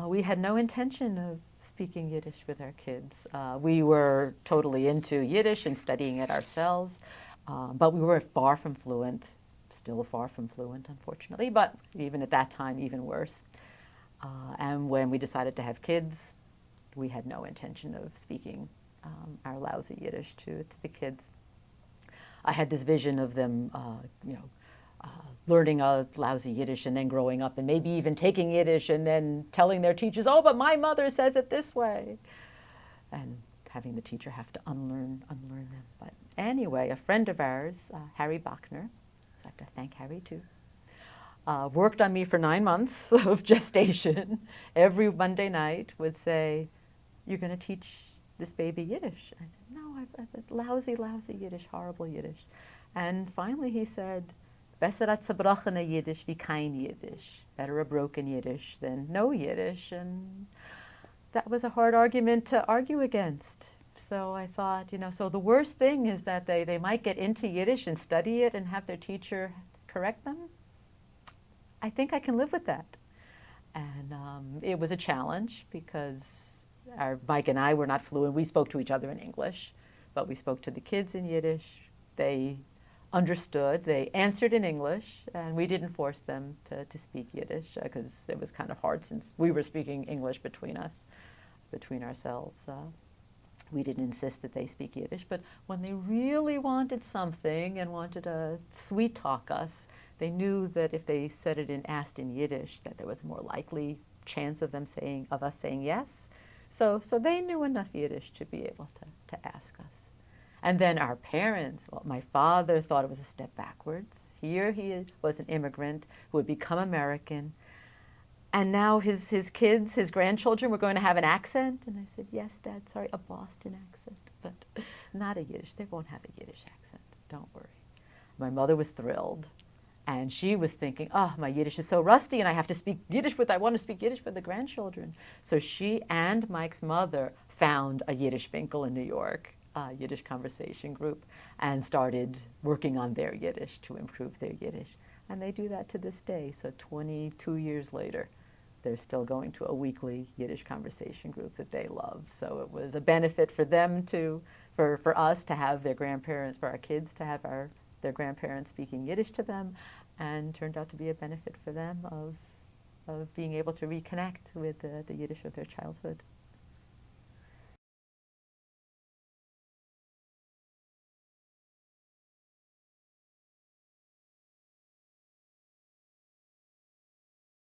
We had no intention of speaking Yiddish with our kids. We were totally into Yiddish and studying it ourselves, but we were far from fluent, still far from fluent, unfortunately, but even at that time, even worse. And when we decided to have kids, we had no intention of speaking our lousy Yiddish to the kids. I had this vision of them, learning a lousy Yiddish and then growing up and maybe even taking Yiddish and then telling their teachers, oh, but my mother says it this way. And having the teacher have to unlearn them. But anyway, a friend of ours, Harry Bachner, so I have to thank Harry too, worked on me for 9 months of gestation. Every Monday night would say, you're going to teach this baby Yiddish. I said, no, I've lousy, lousy Yiddish, horrible Yiddish. And finally he said, Beser tsebrokhene Yiddish keyn Yiddish. Better a broken Yiddish than no Yiddish. And that was a hard argument to argue against. So I thought, so the worst thing is that they might get into Yiddish and study it and have their teacher correct them. I think I can live with that. And it was a challenge because Mike and I were not fluent. We spoke to each other in English, but we spoke to the kids in Yiddish. They understood, they answered in English, and we didn't force them to speak Yiddish because it was kind of hard since we were speaking English between ourselves. We didn't insist that they speak Yiddish, but when they really wanted something and wanted to sweet talk us, they knew that if they said it and asked in Yiddish, that there was a more likely chance of us saying yes. So they knew enough Yiddish to be able to ask us. And then our parents, well, my father thought it was a step backwards. Here he was an immigrant who had become American, and now his kids, his grandchildren were going to have an accent. And I said, yes, Dad, sorry, a Boston accent, but not a Yiddish. They won't have a Yiddish accent, don't worry. My mother was thrilled. And she was thinking, oh, my Yiddish is so rusty and I have to speak Yiddish I want to speak Yiddish with the grandchildren. So she and Mike's mother found a Yiddish Finkel in New York, a Yiddish conversation group, and started working on their Yiddish to improve their Yiddish. And they do that to this day. So 22 years later, they're still going to a weekly Yiddish conversation group that they love. So it was a benefit for them for us to have their grandparents, for our kids to have their grandparents speaking Yiddish to them, and turned out to be a benefit for them of being able to reconnect with the Yiddish of their childhood.